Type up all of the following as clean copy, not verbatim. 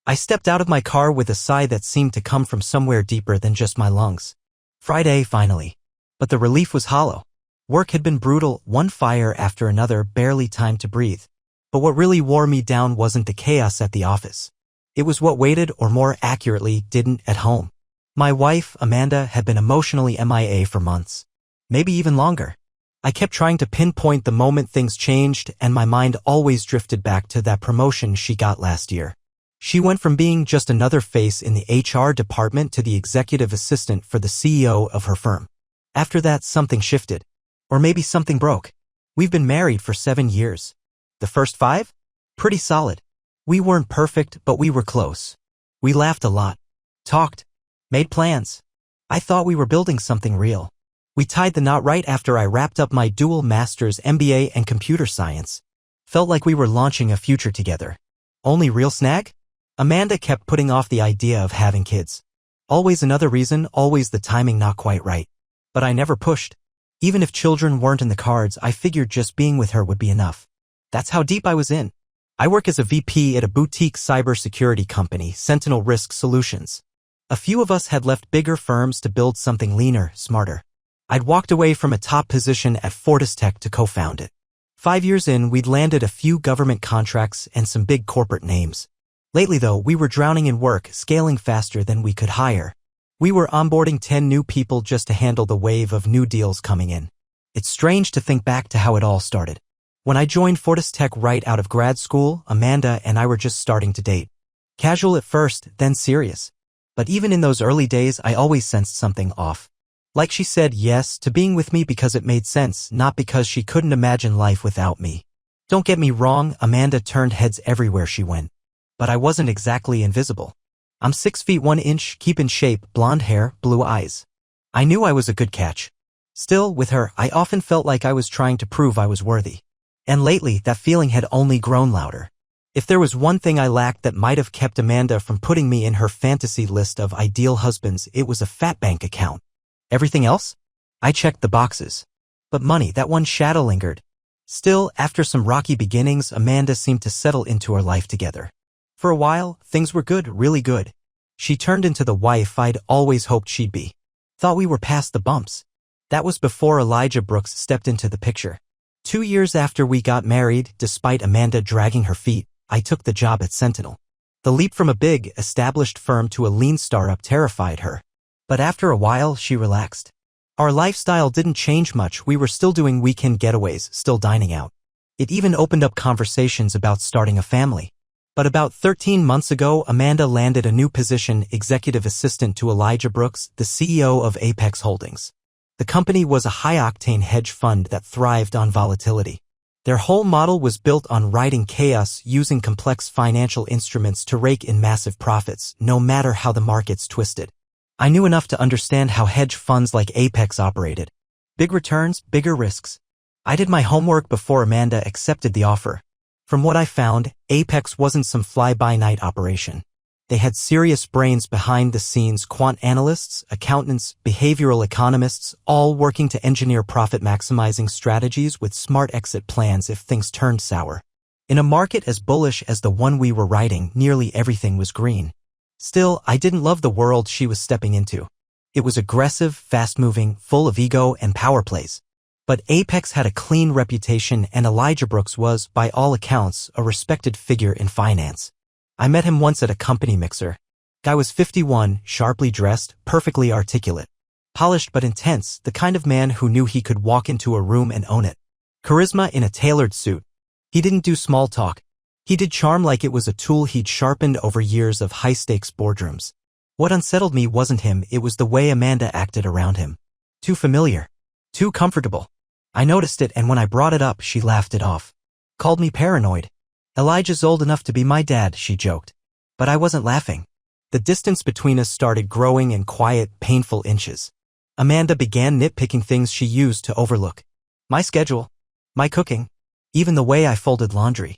I stepped out of my car with a sigh that seemed to come from somewhere deeper than just my lungs. Friday, finally. But the relief was hollow. Work had been brutal, one fire after another, barely time to breathe. But what really wore me down wasn't the chaos at the office. It was what waited, or more accurately, didn't, at home. My wife, Amanda, had been emotionally MIA for months. Maybe even longer. I kept trying to pinpoint the moment things changed, and my mind always drifted back to that promotion she got last year. She went from being just another face in the HR department to the executive assistant for the CEO of her firm. After that, something shifted. Or maybe something broke. We've been married for 7 years. The first 5? Pretty solid. We weren't perfect, but we were close. We laughed a lot. Talked. Made plans. I thought we were building something real. We tied the knot right after I wrapped up my dual master's MBA and computer science. Felt like we were launching a future together. Only real snag? Amanda kept putting off the idea of having kids. Always another reason, always the timing not quite right. But I never pushed. Even if children weren't in the cards, I figured just being with her would be enough. That's how deep I was in. I work as a VP at a boutique cybersecurity company, Sentinel Risk Solutions. A few of us had left bigger firms to build something leaner, smarter. I'd walked away from a top position at Tech to co-found it. 5 years in, we'd landed a few government contracts and some big corporate names. Lately though, we were drowning in work, scaling faster than we could hire. We were onboarding 10 new people just to handle the wave of new deals coming in. It's strange to think back to how it all started. When I joined Tech right out of grad school, Amanda and I were just starting to date. Casual at first, then serious. But even in those early days, I always sensed something off. Like she said yes to being with me because it made sense, not because she couldn't imagine life without me. Don't get me wrong, Amanda turned heads everywhere she went. But I wasn't exactly invisible. I'm 6 feet 1 inch, keep in shape, blonde hair, blue eyes. I knew I was a good catch. Still, with her, I often felt like I was trying to prove I was worthy. And lately, that feeling had only grown louder. If there was one thing I lacked that might have kept Amanda from putting me in her fantasy list of ideal husbands, it was a fat bank account. Everything else? I checked the boxes. But money, that one shadow lingered. Still, after some rocky beginnings, Amanda seemed to settle into our life together. For a while, things were good, really good. She turned into the wife I'd always hoped she'd be. Thought we were past the bumps. That was before Elijah Brooks stepped into the picture. 2 years after we got married, despite Amanda dragging her feet, I took the job at Sentinel. The leap from a big, established firm to a lean startup terrified her. But after a while, she relaxed. Our lifestyle didn't change much, we were still doing weekend getaways, still dining out. It even opened up conversations about starting a family. But about 13 months ago, Amanda landed a new position, executive assistant to Elijah Brooks, the CEO of Apex Holdings. The company was a high-octane hedge fund that thrived on volatility. Their whole model was built on riding chaos, using complex financial instruments to rake in massive profits, no matter how the markets twisted. I knew enough to understand how hedge funds like Apex operated. Big returns, bigger risks. I did my homework before Amanda accepted the offer. From what I found, Apex wasn't some fly-by-night operation. They had serious brains behind the scenes, quant analysts, accountants, behavioral economists, all working to engineer profit-maximizing strategies with smart exit plans if things turned sour. In a market as bullish as the one we were riding, nearly everything was green. Still, I didn't love the world she was stepping into. It was aggressive, fast-moving, full of ego and power plays. But Apex had a clean reputation, and Elijah Brooks was, by all accounts, a respected figure in finance. I met him once at a company mixer. Guy was 51, sharply dressed, perfectly articulate. Polished but intense, the kind of man who knew he could walk into a room and own it. Charisma in a tailored suit. He didn't do small talk. He did charm like it was a tool he'd sharpened over years of high-stakes boardrooms. What unsettled me wasn't him, it was the way Amanda acted around him. Too familiar. Too comfortable. I noticed it, and when I brought it up, she laughed it off. Called me paranoid. Elijah's old enough to be my dad, she joked. But I wasn't laughing. The distance between us started growing in quiet, painful inches. Amanda began nitpicking things she used to overlook. My schedule. My cooking. Even the way I folded laundry.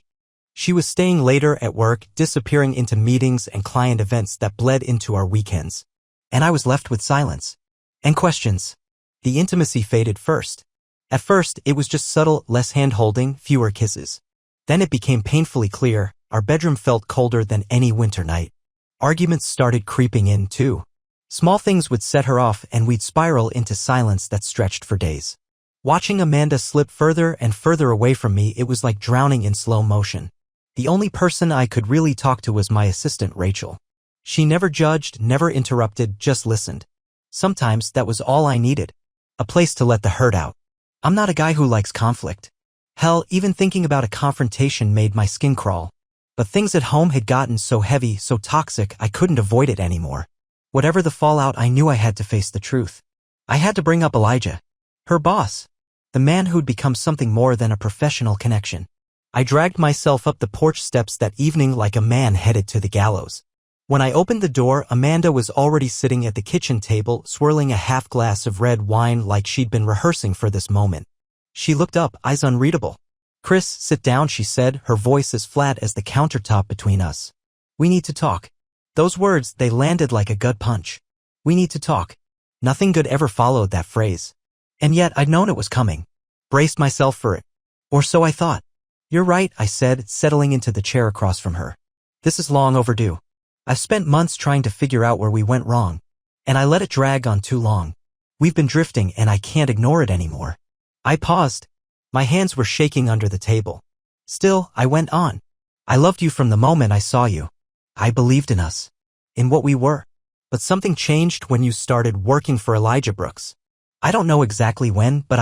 She was staying later at work, disappearing into meetings and client events that bled into our weekends. And I was left with silence. And questions. The intimacy faded first. At first, it was just subtle, less hand-holding, fewer kisses. Then it became painfully clear, our bedroom felt colder than any winter night. Arguments started creeping in, too. Small things would set her off and we'd spiral into silence that stretched for days. Watching Amanda slip further and further away from me, it was like drowning in slow motion. The only person I could really talk to was my assistant, Rachel. She never judged, never interrupted, just listened. Sometimes that was all I needed. A place to let the hurt out. I'm not a guy who likes conflict. Hell, even thinking about a confrontation made my skin crawl. But things at home had gotten so heavy, so toxic, I couldn't avoid it anymore. Whatever the fallout, I knew I had to face the truth. I had to bring up Elijah. Her boss. The man who'd become something more than a professional connection. I dragged myself up the porch steps that evening like a man headed to the gallows. When I opened the door, Amanda was already sitting at the kitchen table, swirling a half glass of red wine like she'd been rehearsing for this moment. She looked up, eyes unreadable. "Chris, sit down," she said, her voice as flat as the countertop between us. "We need to talk." Those words, they landed like a gut punch. We need to talk. Nothing good ever followed that phrase. And yet I'd known it was coming. Braced myself for it. Or so I thought. "You're right," I said, settling into the chair across from her. "This is long overdue. I've spent months trying to figure out where we went wrong. And I let it drag on too long. We've been drifting and I can't ignore it anymore." I paused. My hands were shaking under the table. Still, I went on. "I loved you from the moment I saw you. I believed in us. In what we were. But something changed when you started working for Elijah Brooks. I don't know exactly when, but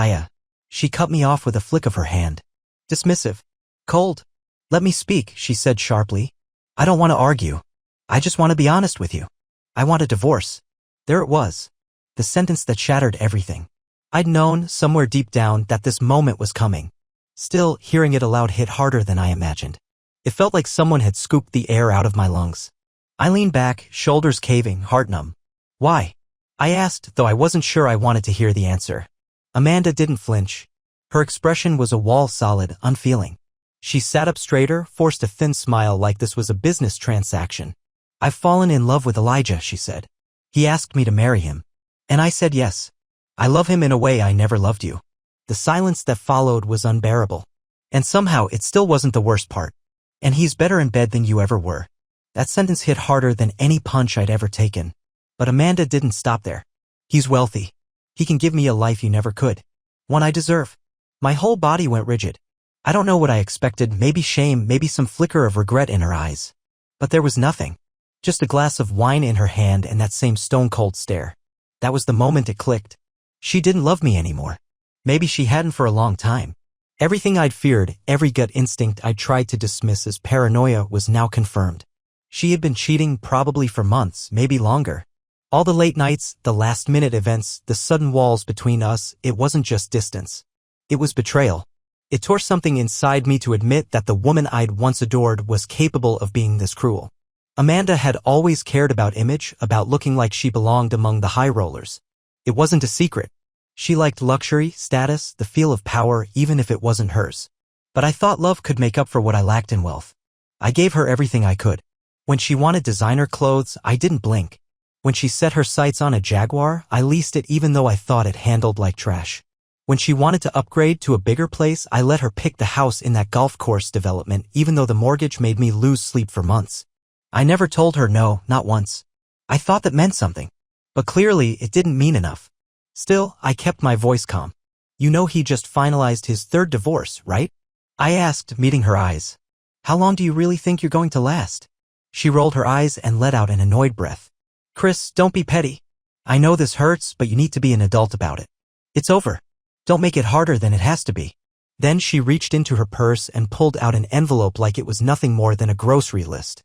She cut me off with a flick of her hand. Dismissive. Cold. "Let me speak," she said sharply. "I don't want to argue. I just want to be honest with you. I want a divorce." There it was. The sentence that shattered everything. I'd known, somewhere deep down, that this moment was coming. Still, hearing it aloud hit harder than I imagined. It felt like someone had scooped the air out of my lungs. I leaned back, shoulders caving, heart numb. "Why?" I asked, though I wasn't sure I wanted to hear the answer. Amanda didn't flinch. Her expression was a wall solid, unfeeling. She sat up straighter, forced a thin smile like this was a business transaction. "I've fallen in love with Elijah," she said. "He asked me to marry him. And I said yes. I love him in a way I never loved you." The silence that followed was unbearable. And somehow it still wasn't the worst part. "And he's better in bed than you ever were." That sentence hit harder than any punch I'd ever taken. But Amanda didn't stop there. "He's wealthy. He can give me a life you never could. One I deserve." My whole body went rigid. I don't know what I expected, maybe shame, maybe some flicker of regret in her eyes. But there was nothing. Just a glass of wine in her hand and that same stone-cold stare. That was the moment it clicked. She didn't love me anymore. Maybe she hadn't for a long time. Everything I'd feared, every gut instinct I'd tried to dismiss as paranoia was now confirmed. She had been cheating probably for months, maybe longer. All the late nights, the last-minute events, the sudden walls between us, it wasn't just distance. It was betrayal. It tore something inside me to admit that the woman I'd once adored was capable of being this cruel. Amanda had always cared about image, about looking like she belonged among the high rollers. It wasn't a secret. She liked luxury, status, the feel of power, even if it wasn't hers. But I thought love could make up for what I lacked in wealth. I gave her everything I could. When she wanted designer clothes, I didn't blink. When she set her sights on a Jaguar, I leased it even though I thought it handled like trash. When she wanted to upgrade to a bigger place, I let her pick the house in that golf course development even though the mortgage made me lose sleep for months. I never told her no, not once. I thought that meant something. But clearly, it didn't mean enough. Still, I kept my voice calm. "You know he just finalized his third divorce, right?" I asked, meeting her eyes. "How long do you really think you're going to last?" She rolled her eyes and let out an annoyed breath. "Chris, don't be petty. I know this hurts, but you need to be an adult about it. It's over. Don't make it harder than it has to be." Then she reached into her purse and pulled out an envelope like it was nothing more than a grocery list.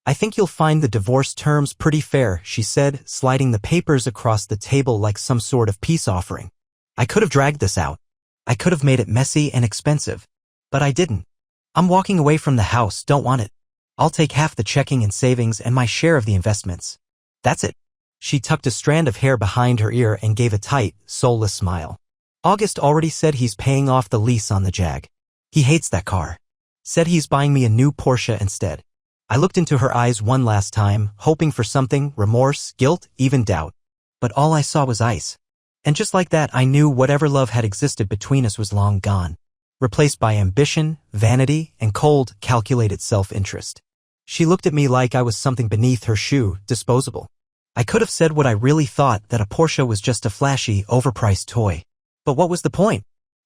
"I think you'll find the divorce terms pretty fair," she said, sliding the papers across the table like some sort of peace offering. I could have dragged this out. I could have made it messy and expensive. But I didn't. "I'm walking away from the house, don't want it. I'll take half the checking and savings and my share of the investments. That's it." She tucked a strand of hair behind her ear and gave a tight, soulless smile. "August already said he's paying off the lease on the Jag. He hates that car. Said he's buying me a new Porsche instead." I looked into her eyes one last time, hoping for something, remorse, guilt, even doubt. But all I saw was ice. And just like that, I knew whatever love had existed between us was long gone, replaced by ambition, vanity, and cold, calculated self-interest. She looked at me like I was something beneath her shoe, disposable. I could have said what I really thought, that a Porsche was just a flashy, overpriced toy. But what was the point?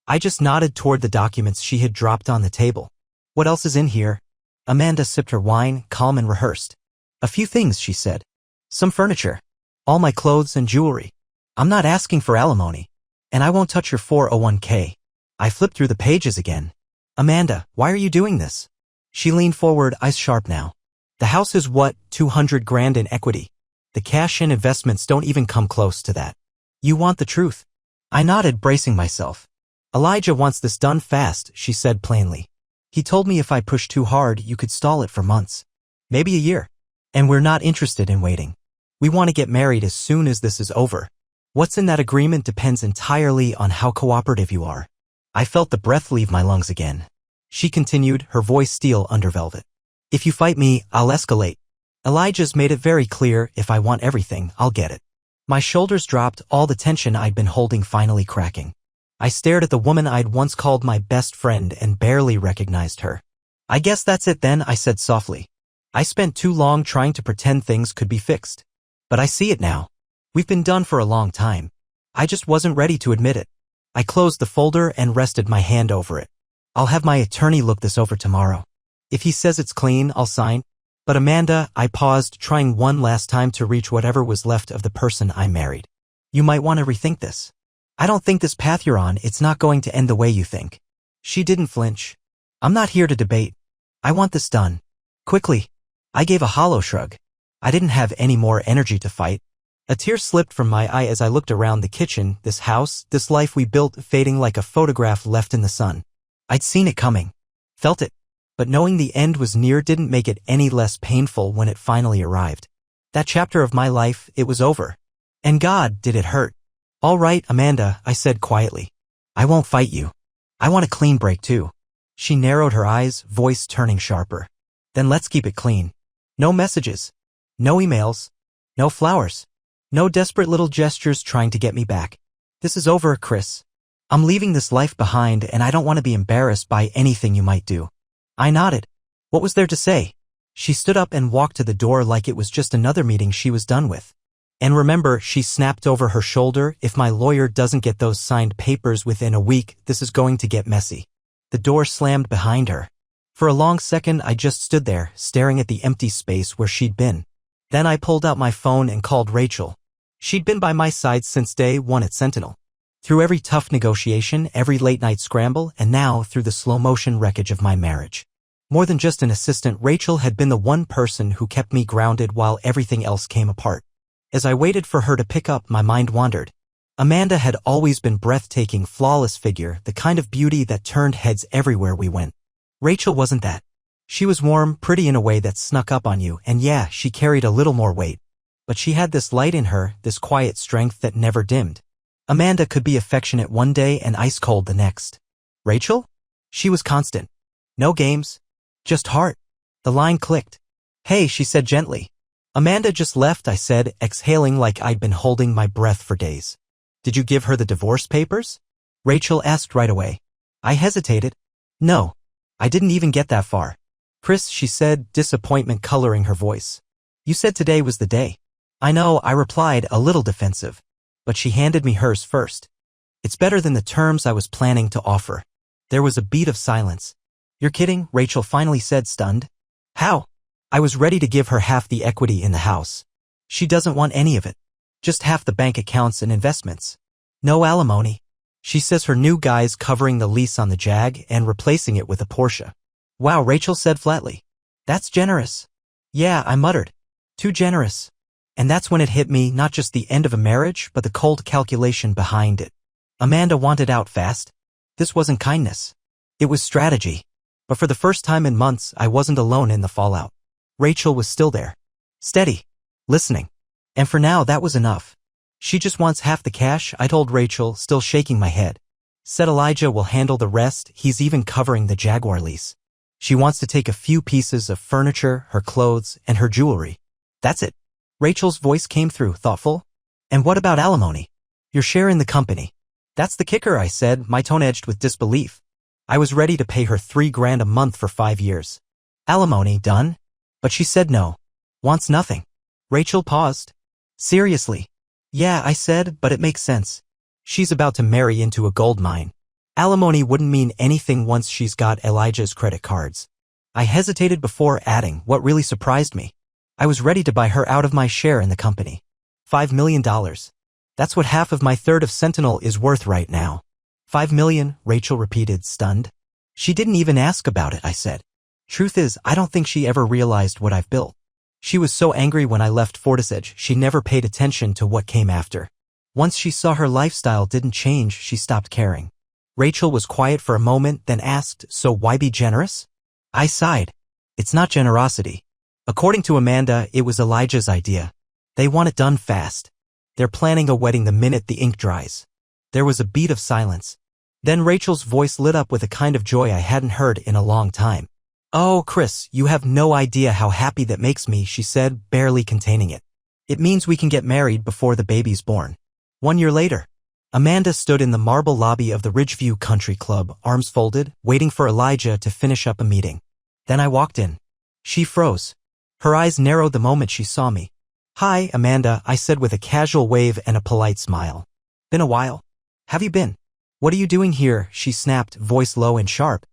I just nodded toward the documents she had dropped on the table. What else is in here? Amanda sipped her wine, calm and rehearsed. A few things, she said. Some furniture. All my clothes and jewelry. I'm not asking for alimony. And I won't touch your 401k. I flipped through the pages again. Amanda, why are you doing this? She leaned forward, eyes sharp now. The house is what, 200 grand in equity? The cash and investments don't even come close to that. You want the truth? I nodded, bracing myself. Elijah wants this done fast, she said plainly. He told me if I pushed too hard, you could stall it for months. Maybe a year. And we're not interested in waiting. We want to get married as soon as this is over. What's in that agreement depends entirely on how cooperative you are. I felt the breath leave my lungs again. She continued, her voice steel under velvet. If you fight me, I'll escalate. Elijah's made it very clear, if I want everything, I'll get it. My shoulders dropped, all the tension I'd been holding finally cracking. I stared at the woman I'd once called my best friend and barely recognized her. I guess that's it then, I said softly. I spent too long trying to pretend things could be fixed. But I see it now. We've been done for a long time. I just wasn't ready to admit it. I closed the folder and rested my hand over it. I'll have my attorney look this over tomorrow. If he says it's clean, I'll sign. But Amanda, I paused, trying one last time to reach whatever was left of the person I married. You might want to rethink this. I don't think this path you're on, it's not going to end the way you think. She didn't flinch. I'm not here to debate. I want this done. Quickly. I gave a hollow shrug. I didn't have any more energy to fight. A tear slipped from my eye as I looked around the kitchen, this house, this life we built, fading like a photograph left in the sun. I'd seen it coming. Felt it. But knowing the end was near didn't make it any less painful when it finally arrived. That chapter of my life, it was over. And God, did it hurt. All right, Amanda, I said quietly. I won't fight you. I want a clean break too. She narrowed her eyes, voice turning sharper. Then let's keep it clean. No messages. No emails. No flowers. No desperate little gestures trying to get me back. This is over, Chris. I'm leaving this life behind and I don't want to be embarrassed by anything you might do. I nodded. What was there to say? She stood up and walked to the door like it was just another meeting she was done with. And remember, she snapped over her shoulder, if my lawyer doesn't get those signed papers within a week, this is going to get messy. The door slammed behind her. For a long second, I just stood there, staring at the empty space where she'd been. Then I pulled out my phone and called Rachel. She'd been by my side since day one at Sentinel. Through every tough negotiation, every late-night scramble, and now through the slow-motion wreckage of my marriage. More than just an assistant, Rachel had been the one person who kept me grounded while everything else came apart. As I waited for her to pick up, my mind wandered. Amanda had always been breathtaking, flawless figure, the kind of beauty that turned heads everywhere we went. Rachel wasn't that. She was warm, pretty in a way that snuck up on you, and yeah, she carried a little more weight. But she had this light in her, this quiet strength that never dimmed. Amanda could be affectionate one day and ice cold the next. Rachel? She was constant. No games. Just heart. The line clicked. Hey, she said gently. Amanda just left, I said, exhaling like I'd been holding my breath for days. Did you give her the divorce papers? Rachel asked right away. I hesitated. No. I didn't even get that far. Chris, she said, disappointment coloring her voice. You said today was the day. I know, I replied, a little defensive. But she handed me hers first. It's better than the terms I was planning to offer. There was a beat of silence. You're kidding, Rachel finally said, stunned. How? I was ready to give her half the equity in the house. She doesn't want any of it. Just half the bank accounts and investments. No alimony. She says her new guy's covering the lease on the Jag and replacing it with a Porsche. Wow, Rachel said flatly. That's generous. Yeah, I muttered. Too generous. And that's when it hit me, not just the end of a marriage, but the cold calculation behind it. Amanda wanted out fast. This wasn't kindness. It was strategy. But for the first time in months, I wasn't alone in the fallout. Rachel was still there. Steady. Listening. And for now, that was enough. She just wants half the cash, I told Rachel, still shaking my head. Said Elijah will handle the rest, he's even covering the Jaguar lease. She wants to take a few pieces of furniture, her clothes, and her jewelry. That's it. Rachel's voice came through, thoughtful. And what about alimony? Your share in the company. That's the kicker, I said, my tone edged with disbelief. I was ready to pay her $3,000 a month for 5 years. Alimony, done? But she said no. Wants nothing. Rachel paused. Seriously? Yeah, I said, but it makes sense. She's about to marry into a gold mine. Alimony wouldn't mean anything once she's got Elijah's credit cards. I hesitated before adding what really surprised me. I was ready to buy her out of my share in the company. $5 million. That's what half of my third of Sentinel is worth right now. $5 million, Rachel repeated, stunned. She didn't even ask about it, I said. Truth is, I don't think she ever realized what I've built. She was so angry when I left Fortisedge, she never paid attention to what came after. Once she saw her lifestyle didn't change, she stopped caring. Rachel was quiet for a moment, then asked, so why be generous? I sighed. It's not generosity. According to Amanda, it was Elijah's idea. They want it done fast. They're planning a wedding the minute the ink dries. There was a beat of silence. Then Rachel's voice lit up with a kind of joy I hadn't heard in a long time. Oh, Chris, you have no idea how happy that makes me, she said, barely containing it. It means we can get married before the baby's born. 1 year later, Amanda stood in the marble lobby of the Ridgeview Country Club, arms folded, waiting for Elijah to finish up a meeting. Then I walked in. She froze. Her eyes narrowed the moment she saw me. Hi, Amanda, I said with a casual wave and a polite smile. Been a while. Have you been? What are you doing here? She snapped, voice low and sharp.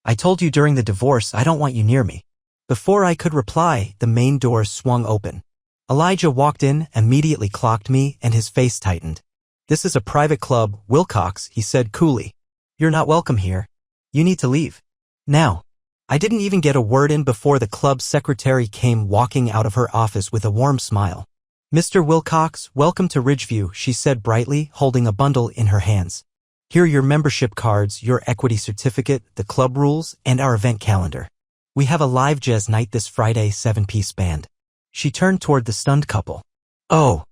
I told you during the divorce I don't want you near me. Before I could reply, the main door swung open. Elijah walked in, immediately clocked me, and his face tightened. This is a private club, Wilcox, he said coolly. You're not welcome here. You need to leave. Now. I didn't even get a word in before the club secretary came walking out of her office with a warm smile. Mr. Wilcox, welcome to Ridgeview, she said brightly, holding a bundle in her hands. Here are your membership cards, your equity certificate, the club rules, and our event calendar. We have a live jazz night this Friday, 7-piece band. She turned toward the stunned couple. Oh,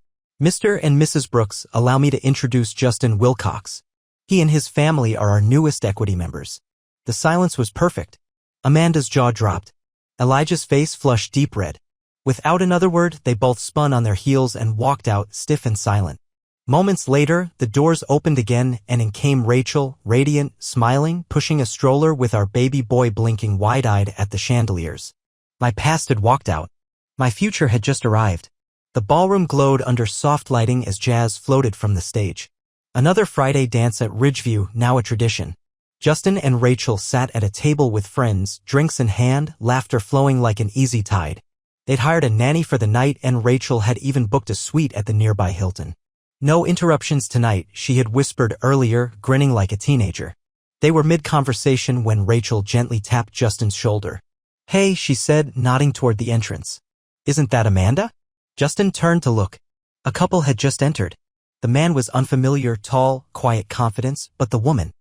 Mr. and Mrs. Brooks, allow me to introduce Justin Wilcox. He and his family are our newest equity members. The silence was perfect. Amanda's jaw dropped. Elijah's face flushed deep red. Without another word, they both spun on their heels and walked out, stiff and silent. Moments later, the doors opened again and in came Rachel, radiant, smiling, pushing a stroller with our baby boy blinking wide-eyed at the chandeliers. My past had walked out. My future had just arrived. The ballroom glowed under soft lighting as jazz floated from the stage. Another Friday dance at Ridgeview, now a tradition. Justin and Rachel sat at a table with friends, drinks in hand, laughter flowing like an easy tide. They'd hired a nanny for the night and Rachel had even booked a suite at the nearby Hilton. No interruptions tonight, she had whispered earlier, grinning like a teenager. They were mid-conversation when Rachel gently tapped Justin's shoulder. Hey, she said, nodding toward the entrance. Isn't that Amanda? Justin turned to look. A couple had just entered. The man was unfamiliar, tall, quiet confidence, but the woman.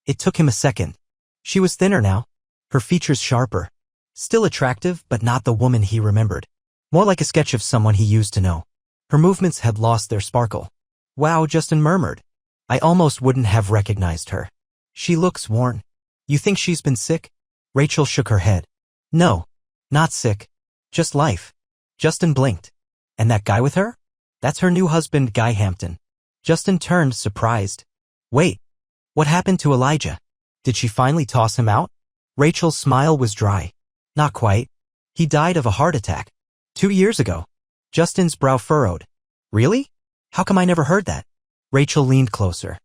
It took him a second. She was thinner now, her features sharper. Still attractive, but not the woman he remembered. More like a sketch of someone he used to know. Her movements had lost their sparkle. Wow, Justin murmured. I almost wouldn't have recognized her. She looks worn. You think she's been sick? Rachel shook her head. No, not sick. Just life. Justin blinked. And that guy with her? That's her new husband, Guy Hampton. Justin turned, surprised. Wait. What happened to Elijah? Did she finally toss him out? Rachel's smile was dry. Not quite. He died of a heart attack. 2 years ago. Justin's brow furrowed. Really? How come I never heard that? Rachel leaned closer.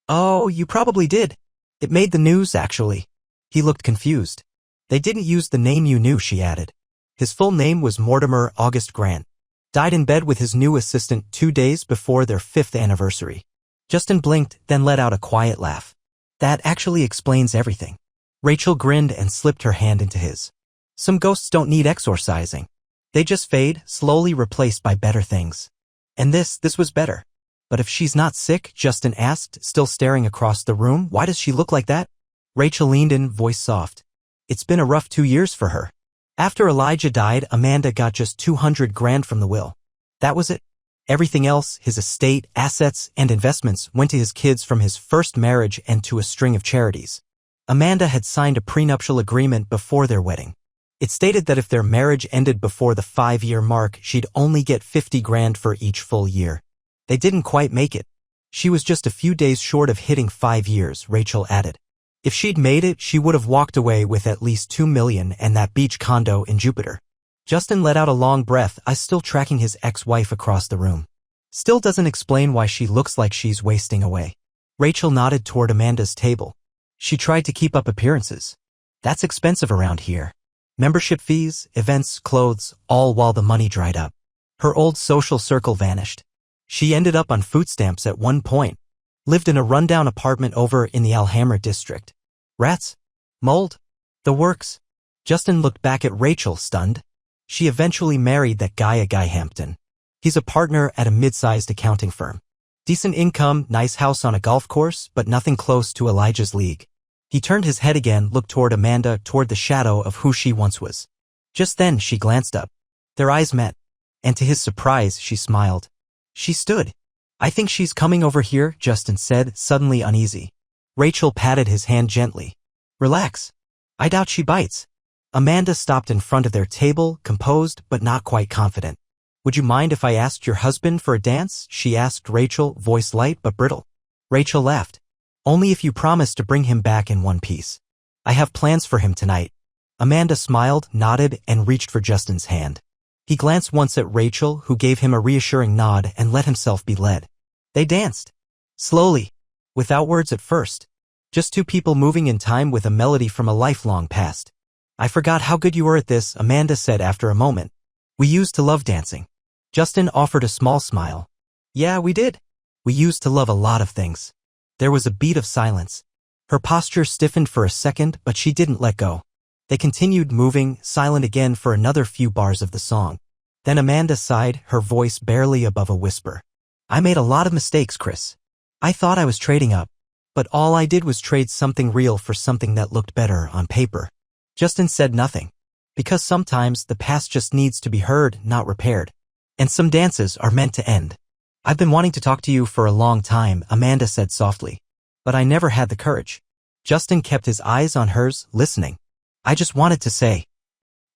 Oh, you probably did. It made the news, actually. He looked confused. They didn't use the name you knew, she added. His full name was Mortimer August Grant. Died in bed with his new assistant 2 days before their 5th anniversary. Justin blinked, then let out a quiet laugh. That actually explains everything. Rachel grinned and slipped her hand into his. Some ghosts don't need exorcising. They just fade, slowly replaced by better things. And this was better. But if she's not sick, Justin asked, still staring across the room, why does she look like that? Rachel leaned in, voice soft. It's been a rough 2 years for her. After Elijah died, Amanda got just $200,000 from the will. That was it. Everything else, his estate, assets, and investments, went to his kids from his first marriage and to a string of charities. Amanda had signed a prenuptial agreement before their wedding. It stated that if their marriage ended before the 5-year mark, she'd only get $50,000 for each full year. They didn't quite make it. She was just a few days short of hitting 5 years, Rachel added. If she'd made it, she would have walked away with at least $2 million and that beach condo in Jupiter. Justin let out a long breath, eyes still tracking his ex-wife across the room. Still doesn't explain why she looks like she's wasting away. Rachel nodded toward Amanda's table. She tried to keep up appearances. That's expensive around here. Membership fees, events, clothes, all while the money dried up. Her old social circle vanished. She ended up on food stamps at one point. Lived in a rundown apartment over in the Alhambra district. Rats? Mold? The works. Justin looked back at Rachel, stunned. She eventually married that guy at Guy Hampton. He's a partner at a mid-sized accounting firm. Decent income, nice house on a golf course, but nothing close to Elijah's league. He turned his head again, looked toward Amanda, toward the shadow of who she once was. Just then she glanced up. Their eyes met. And to his surprise, she smiled. She stood. I think she's coming over here, Justin said, suddenly uneasy. Rachel patted his hand gently. Relax. I doubt she bites. Amanda stopped in front of their table, composed but not quite confident. Would you mind if I asked your husband for a dance? She asked Rachel, voice light but brittle. Rachel laughed. Only if you promise to bring him back in one piece. I have plans for him tonight. Amanda smiled, nodded, and reached for Justin's hand. He glanced once at Rachel, who gave him a reassuring nod and let himself be led. They danced. Slowly. Without words at first. Just two people moving in time with a melody from a lifelong past. I forgot how good you were at this, Amanda said after a moment. We used to love dancing. Justin offered a small smile. Yeah, we did. We used to love a lot of things. There was a beat of silence. Her posture stiffened for a second, but she didn't let go. They continued moving, silent again for another few bars of the song. Then Amanda sighed, her voice barely above a whisper. I made a lot of mistakes, Chris. I thought I was trading up. But all I did was trade something real for something that looked better on paper. Justin said nothing. Because sometimes the past just needs to be heard, not repaired. And some dances are meant to end. I've been wanting to talk to you for a long time, Amanda said softly. But I never had the courage. Justin kept his eyes on hers, listening. I just wanted to say.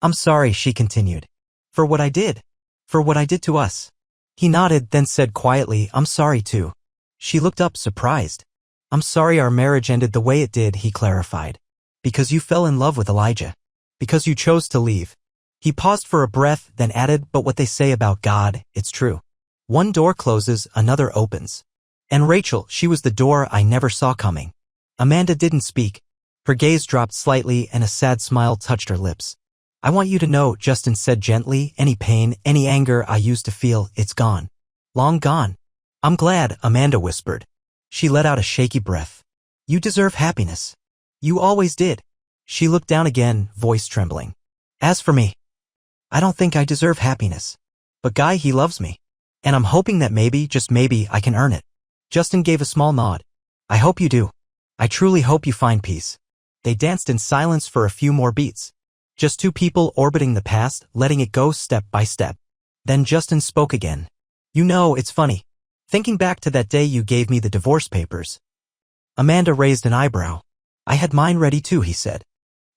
I'm sorry, she continued. For what I did. For what I did to us. He nodded, then said quietly, I'm sorry too. She looked up, surprised. I'm sorry our marriage ended the way it did, he clarified. Because you fell in love with Elijah. Because you chose to leave. He paused for a breath, then added, but what they say about God, it's true. One door closes, another opens. And Rachel, she was the door I never saw coming. Amanda didn't speak. Her gaze dropped slightly and a sad smile touched her lips. I want you to know, Justin said gently, any pain, any anger I used to feel, it's gone. Long gone. I'm glad, Amanda whispered. She let out a shaky breath. You deserve happiness. You always did. She looked down again, voice trembling. As for me, I don't think I deserve happiness. But Guy, he loves me. And I'm hoping that maybe, just maybe, I can earn it. Justin gave a small nod. I hope you do. I truly hope you find peace. They danced in silence for a few more beats. Just two people orbiting the past, letting it go step by step. Then Justin spoke again. You know, it's funny. Thinking back to that day you gave me the divorce papers. Amanda raised an eyebrow. I had mine ready too, he said.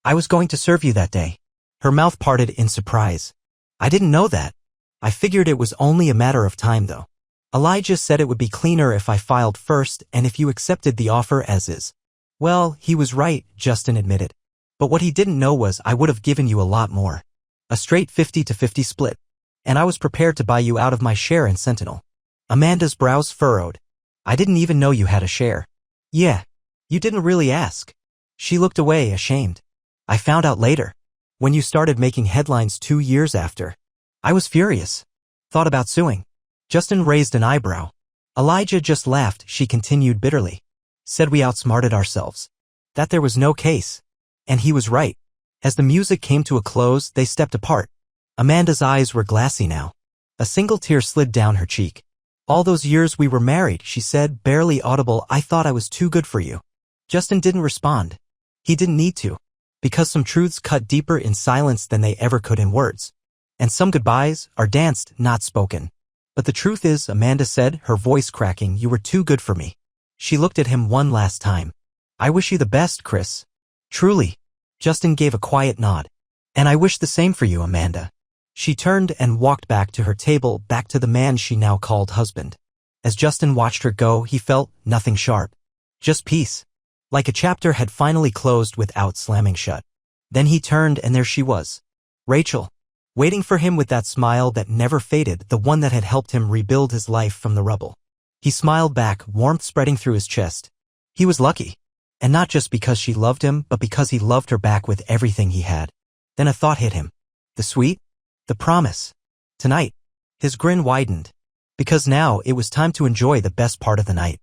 I was going to serve you that day. Her mouth parted in surprise. I didn't know that. I figured it was only a matter of time though. Elijah said it would be cleaner if I filed first and if you accepted the offer as is. Well, he was right, Justin admitted. But what he didn't know was I would have given you a lot more. A straight 50-50 split. And I was prepared to buy you out of my share in Sentinel. Amanda's brows furrowed. I didn't even know you had a share. Yeah. You didn't really ask. She looked away, ashamed. I found out later. When you started making headlines 2 years after. I was furious. Thought about suing. Justin raised an eyebrow. Elijah just laughed, she continued bitterly. Said we outsmarted ourselves. That there was no case. And he was right. As the music came to a close, they stepped apart. Amanda's eyes were glassy now. A single tear slid down her cheek. All those years we were married, she said, barely audible, I thought I was too good for you. Justin didn't respond. He didn't need to. Because some truths cut deeper in silence than they ever could in words. And some goodbyes are danced, not spoken. But the truth is, Amanda said, her voice cracking, you were too good for me. She looked at him one last time. I wish you the best, Chris. Truly. Justin gave a quiet nod. And I wish the same for you, Amanda. She turned and walked back to her table, back to the man she now called husband. As Justin watched her go, he felt nothing sharp. Just peace. Like a chapter had finally closed without slamming shut. Then he turned and there she was. Rachel. waiting for him with that smile that never faded, the one that had helped him rebuild his life from the rubble. He smiled back, warmth spreading through his chest. He was lucky. And not just because she loved him, but because he loved her back with everything he had. Then a thought hit him. The sweet? The promise. Tonight. His grin widened. Because now it was time to enjoy the best part of the night.